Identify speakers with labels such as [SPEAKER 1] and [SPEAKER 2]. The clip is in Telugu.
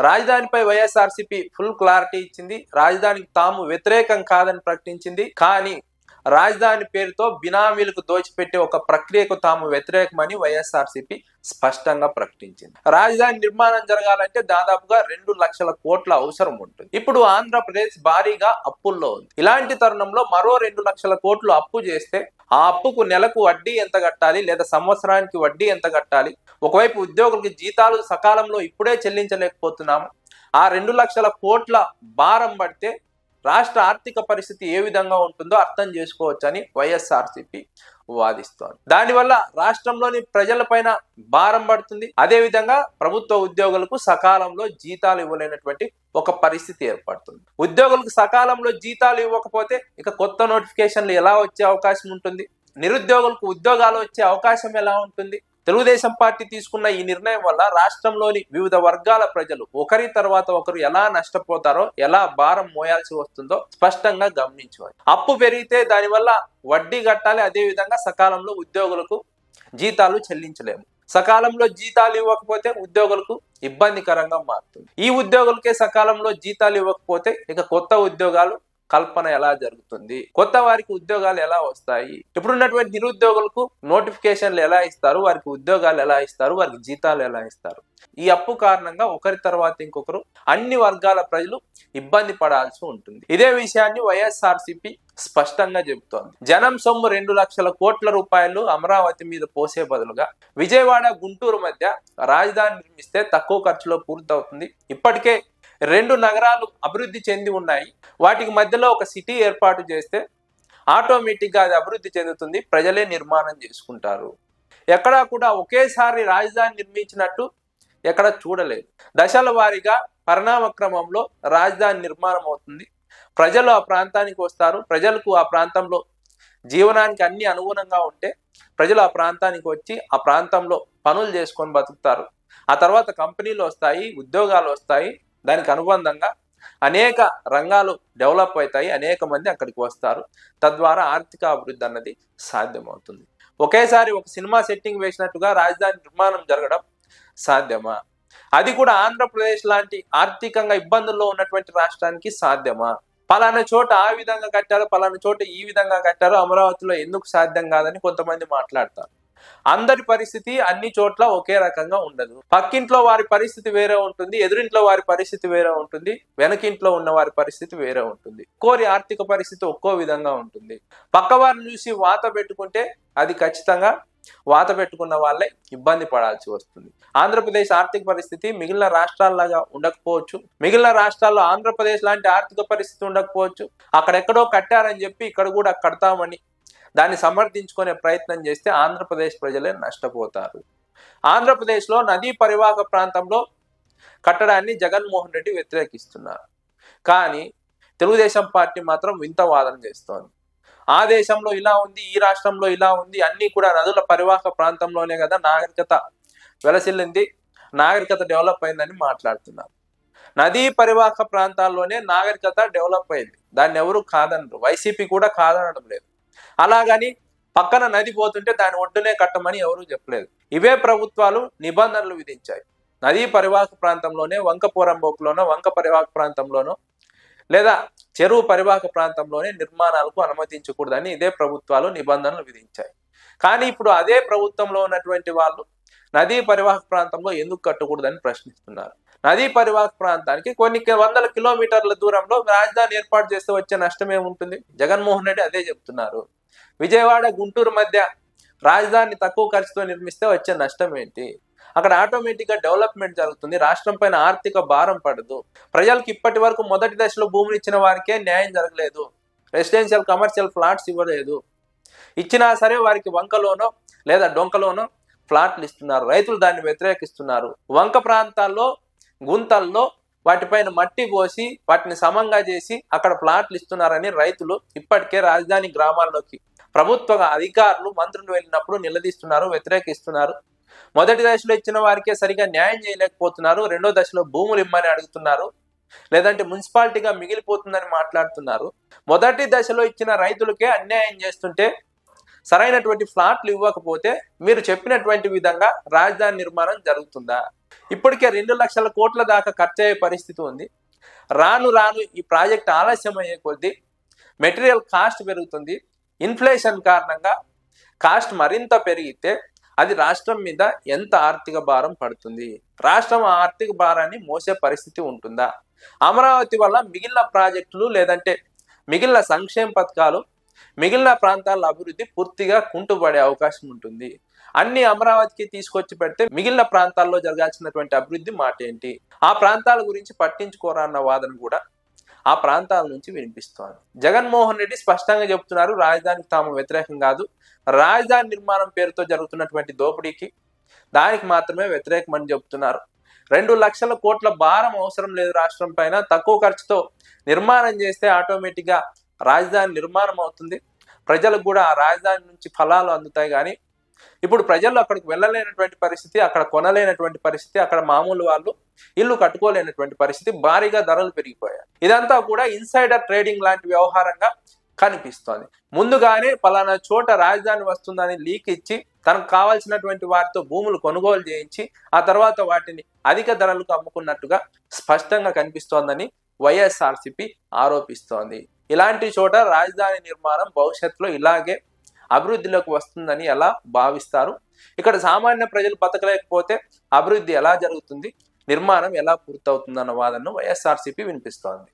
[SPEAKER 1] రాజధానిపై వైఎస్ఆర్సీపీ ఫుల్ క్లారిటీ ఇచ్చింది. రాజధానికి తాము వ్యతిరేకం కాదని ప్రకటించింది. కానీ రాజధాని పేరుతో బినామీలకు దోచిపెట్టే ఒక ప్రక్రియకు తాము వ్యతిరేకమని వైఎస్ఆర్సీపీ స్పష్టంగా ప్రకటించింది. రాజధాని నిర్మాణం జరగాలంటే దాదాపుగా 2 లక్షల కోట్ల అవసరం ఉంటుంది. ఇప్పుడు ఆంధ్రప్రదేశ్ భారీగా అప్పుల్లో ఉంది. ఇలాంటి తరుణంలో మరో 2 లక్షల కోట్లు అప్పు చేస్తే ఆ అప్పుకు నెలకు వడ్డీ ఎంత కట్టాలి, లేదా సంవత్సరానికి వడ్డీ ఎంత కట్టాలి? ఒకవైపు ఉద్యోగులకి జీతాలు సకాలంలో ఇప్పుడే చెల్లించలేకపోతున్నాము. ఆ 2 లక్షల కోట్ల భారం పడితే రాష్ట్ర ఆర్థిక పరిస్థితి ఏ విధంగా ఉంటుందో అర్థం చేసుకోవచ్చని వైఎస్ఆర్సీపీ వాదిస్తోంది. దానివల్ల రాష్ట్రంలోని ప్రజలపైన భారం పడుతుంది. అదేవిధంగా ప్రభుత్వ ఉద్యోగులకు సకాలంలో జీతాలు ఇవ్వలేనటువంటి ఒక పరిస్థితి ఏర్పడుతుంది. ఉద్యోగులకు సకాలంలో జీతాలు ఇవ్వకపోతే ఇక కొత్త నోటిఫికేషన్లు ఎలా వచ్చే అవకాశం ఉంటుంది? నిరుద్యోగులకు ఉద్యోగాలు వచ్చే అవకాశం ఎలా ఉంటుంది? తెలుగుదేశం పార్టీ తీసుకున్న ఈ నిర్ణయం వల్ల రాష్ట్రంలోని వివిధ వర్గాల ప్రజలు ఒకరి తర్వాత ఒకరు ఎలా నష్టపోతారో, ఎలా భారం మోయాల్సి వస్తుందో స్పష్టంగా గమనించవచ్చు. అప్పు పెరిగితే దానివల్ల వడ్డీ కట్టాలి. అదేవిధంగా సకాలంలో ఉద్యోగులకు జీతాలు చెల్లించలేము. సకాలంలో జీతాలు ఇవ్వకపోతే ఉద్యోగులకు ఇబ్బందికరంగా మారుతుంది. ఈ ఉద్యోగులకే సకాలంలో జీతాలు ఇవ్వకపోతే ఇక కొత్త ఉద్యోగాలు కల్పన ఎలా జరుగుతుంది? కొత్త వారికి ఉద్యోగాలు ఎలా వస్తాయి? ఇప్పుడున్నటువంటి నిరుద్యోగులకు నోటిఫికేషన్లు ఎలా ఇస్తారు? వారికి ఉద్యోగాలు ఎలా ఇస్తారు? వారికి జీతాలు ఎలా ఇస్తారు? ఈ అప్పు కారణంగా ఒకరి తర్వాత ఇంకొకరు అన్ని వర్గాల ప్రజలు ఇబ్బంది పడాల్సి ఉంటుంది. ఇదే విషయాన్ని వైఎస్ఆర్సీపీ స్పష్టంగా చెబుతోంది. జనం సొమ్ము 2 లక్షల కోట్ల రూపాయలు అమరావతి మీద పోసే బదులుగా విజయవాడ, గుంటూరు మధ్య రాజధాని నిర్మిస్తే తక్కువ ఖర్చులో పూర్తవుతుంది. ఇప్పటికే 2 నగరాలు అభివృద్ధి చెంది ఉన్నాయి. వాటికి మధ్యలో ఒక సిటీ ఏర్పాటు చేస్తే ఆటోమేటిక్గా అది అభివృద్ధి చెందుతుంది. ప్రజలే నిర్మాణం చేసుకుంటారు. ఎక్కడా కూడా ఒకేసారి రాజధాని నిర్మించినట్టు ఎక్కడ చూడలేదు. దశల వారీగా పరిణామ క్రమంలో రాజధాని నిర్మాణం అవుతుంది. ప్రజలు ఆ ప్రాంతానికి వస్తారు. ప్రజలకు ఆ ప్రాంతంలో జీవనానికి అన్ని అనుగుణంగా ఉంటే ప్రజలు ఆ ప్రాంతానికి వచ్చి ఆ ప్రాంతంలో పనులు చేసుకొని బతుకుతారు. ఆ తర్వాత కంపెనీలు వస్తాయి, ఉద్యోగాలు వస్తాయి. దానికి అనుబంధంగా అనేక రంగాలు డెవలప్ అవుతాయి. అనేక మంది అక్కడికి వస్తారు. తద్వారా ఆర్థిక అభివృద్ధి అన్నది సాధ్యమవుతుంది. ఒకేసారి ఒక సినిమా సెట్టింగ్ వేసినట్టుగా రాజధాని నిర్మాణం జరగడం సాధ్యమా? అది కూడా ఆంధ్రప్రదేశ్ లాంటి ఆర్థికంగా ఇబ్బందుల్లో ఉన్నటువంటి రాష్ట్రానికి సాధ్యమా? పలానా చోట ఆ విధంగా కట్టారు, పలానా చోట ఈ విధంగా కట్టారు, అమరావతిలో ఎందుకు సాధ్యం కాదని కొంతమంది మాట్లాడతారు. అందరి పరిస్థితి అన్ని చోట్ల ఒకే రకంగా ఉండదు. పక్కింట్లో వారి పరిస్థితి వేరే ఉంటుంది, ఎదురింట్లో వారి పరిస్థితి వేరే ఉంటుంది, వెనకింట్లో ఉన్న వారి పరిస్థితి వేరే ఉంటుంది. కోరి ఆర్థిక పరిస్థితి ఒక్కో విధంగా ఉంటుంది. పక్క వారిని చూసి వాత పెట్టుకుంటే అది ఖచ్చితంగా వాత పెట్టుకున్న వాళ్ళే ఇబ్బంది పడాల్సి వస్తుంది. ఆంధ్రప్రదేశ్ ఆర్థిక పరిస్థితి మిగిలిన రాష్ట్రాల్లాగా ఉండకపోవచ్చు. మిగిలిన రాష్ట్రాల్లో ఆంధ్రప్రదేశ్ లాంటి ఆర్థిక పరిస్థితి ఉండకపోవచ్చు. అక్కడెక్కడో కట్టారని చెప్పి ఇక్కడ కూడా కడతామని దాన్ని సమర్థించుకునే ప్రయత్నం చేస్తే ఆంధ్రప్రదేశ్ ప్రజలే నష్టపోతారు. ఆంధ్రప్రదేశ్లో నదీ పరివాహక ప్రాంతంలో కట్టడాన్ని జగన్మోహన్ రెడ్డి వ్యతిరేకిస్తున్నారు. కానీ తెలుగుదేశం పార్టీ మాత్రం వింత వాదన చేస్తోంది. ఆ దేశంలో ఇలా ఉంది, ఈ రాష్ట్రంలో ఇలా ఉంది, అన్నీ కూడా నదుల పరివాహక ప్రాంతంలోనే కదా నాగరికత వెలసిల్లింది, నాగరికత డెవలప్ అయిందని మాట్లాడుతున్నారు. నదీ పరివాహక ప్రాంతాల్లోనే నాగరికత డెవలప్ అయింది. దాన్ని ఎవరు కాదనరు. వైసీపీ కూడా కాదనడం లేదు. అలాగని పక్కన నది పోతుంటే దాని ఒడ్డునే కట్టమని ఎవరూ చెప్పలేదు. ఇవే ప్రభుత్వాలు నిబంధనలు విధించాయి. నదీ పరివాహక ప్రాంతంలోనే వంక పోరంబోకులోనో, వంక పరివాహక ప్రాంతంలోనో లేదా చెరువు పరివాహక ప్రాంతంలోనే నిర్మాణాలకు అనుమతించకూడదని ఇదే ప్రభుత్వాలు నిబంధనలు విధించాయి. కానీ ఇప్పుడు అదే ప్రభుత్వంలో ఉన్నటువంటి వాళ్ళు నదీ పరివాహక ప్రాంతంలో ఎందుకు కట్టకూడదని ప్రశ్నిస్తున్నారు. నదీ పరివాహక ప్రాంతానికి కొన్ని వందల కిలోమీటర్ల దూరంలో రాజధాని ఏర్పాటు చేస్తే వచ్చే నష్టం ఏముంటుంది? జగన్మోహన్ రెడ్డి అదే చెప్తున్నారు. విజయవాడ, గుంటూరు మధ్య రాజధాని తక్కువ ఖర్చుతో నిర్మిస్తే వచ్చే నష్టం ఏంటి? అక్కడ ఆటోమేటిక్గా డెవలప్మెంట్ జరుగుతుంది. రాష్ట్రం పైన ఆర్థిక భారం పడదు. ప్రజలకు ఇప్పటి వరకు మొదటి దశలో భూములు ఇచ్చిన వారికే న్యాయం జరగలేదు. రెసిడెన్షియల్, కమర్షియల్ ఫ్లాట్స్ ఇవ్వలేదు. ఇచ్చినా సరే వారికి వంకలోనో లేదా డొంకలోనో ఫ్లాట్లు ఇస్తున్నారు. రైతులు దాన్ని వ్యతిరేకిస్తున్నారు. వంక ప్రాంతాల్లో, గుంతల్లో వాటిపైన మట్టి పోసి వాటిని సమంగా చేసి అక్కడ ప్లాట్లు ఇస్తున్నారని రైతులు ఇప్పటికే రాజధాని గ్రామాల్లోకి ప్రభుత్వ అధికారులు, మంత్రులు వెళ్ళినప్పుడు నిలదీస్తున్నారు, వ్యతిరేకిస్తున్నారు. మొదటి దశలో ఇచ్చిన వారికే సరిగా న్యాయం చేయలేకపోతున్నారు. రెండో దశలో భూములు ఇమ్మని అడుగుతున్నారు, లేదంటే మున్సిపాలిటీగా మిగిలిపోతుందని మాట్లాడుతున్నారు. మొదటి దశలో ఇచ్చిన రైతులకే అన్యాయం చేస్తుంటే సరైనటువంటి ఫ్లాట్లు ఇవ్వకపోతే మీరు చెప్పినటువంటి విధంగా రాజధాని నిర్మాణం జరుగుతుందా? ఇప్పటికే 2 లక్షల కోట్ల దాకా ఖర్చు అయ్యే పరిస్థితి ఉంది. రాను రాను ఈ ప్రాజెక్ట్ ఆలస్యం అయ్యే కొద్దీ మెటీరియల్ కాస్ట్ పెరుగుతుంది. ఇన్ఫ్లేషన్ కారణంగా కాస్ట్ మరింత పెరిగితే అది రాష్ట్రం మీద ఎంత ఆర్థిక భారం పడుతుంది? రాష్ట్రం ఆ ఆర్థిక భారాన్ని మోసే పరిస్థితి ఉంటుందా? అమరావతి వల్ల మిగిలిన ప్రాజెక్టులు లేదంటే మిగిలిన సంక్షేమ పథకాలు, మిగిలిన ప్రాంతాల అభివృద్ధి పూర్తిగా కుంటుపడే అవకాశం ఉంటుంది. అన్ని అమరావతికి తీసుకొచ్చి పెడితే మిగిలిన ప్రాంతాల్లో జరగాల్సినటువంటి అభివృద్ధి మాట ఏంటి? ఆ ప్రాంతాల గురించి పట్టించుకోరా అన్న వాదన కూడా ఆ ప్రాంతాల నుంచి వినిపిస్తోంది. జగన్మోహన్ రెడ్డి స్పష్టంగా చెబుతున్నారు, రాజధానికి తాము వ్యతిరేకం కాదు, రాజధాని నిర్మాణం పేరుతో జరుగుతున్నటువంటి దోపిడీకి దానికి మాత్రమే వ్యతిరేకమని చెబుతున్నారు. 2 లక్షల కోట్ల భారం అవసరం లేదు రాష్ట్రం పైన, తక్కువ ఖర్చుతో నిర్మాణం చేస్తే ఆటోమేటిక్గా రాజధాని నిర్మాణం అవుతుంది, ప్రజలకు కూడా ఆ రాజధాని నుంచి ఫలాలు అందుతాయి. కానీ ఇప్పుడు ప్రజలు అక్కడికి వెళ్ళలేనటువంటి పరిస్థితి, అక్కడ కొనలేనటువంటి పరిస్థితి, అక్కడ మామూలు వాళ్ళు ఇల్లు కట్టుకోలేనటువంటి పరిస్థితి, భారీగా ధరలు పెరిగిపోయాయి. ఇదంతా కూడా ఇన్సైడర్ ట్రేడింగ్ లాంటి వ్యవహారంగా కనిపిస్తోంది. ముందుగానే పలానా చోట రాజధాని వస్తుందని లీక్ ఇచ్చి తనకు కావాల్సినటువంటి వారితో భూములు కొనుగోలు చేయించి ఆ తర్వాత వాటిని అధిక ధరలకు అమ్ముకున్నట్టుగా స్పష్టంగా కనిపిస్తోందని వైఎస్ఆర్సీపీ ఆరోపిస్తోంది. ఇలాంటి చోట రాజధాని నిర్మాణం భవిష్యత్తులో ఇలాగే అభివృద్ధిలోకి వస్తుందని ఎలా భావిస్తారు? ఇక్కడ సామాన్య ప్రజలు బతకలేకపోతే అభివృద్ధి ఎలా జరుగుతుంది? నిర్మాణం ఎలా పూర్తవుతుందన్న వాదనను వైఎస్ఆర్సీపీ వినిపిస్తోంది.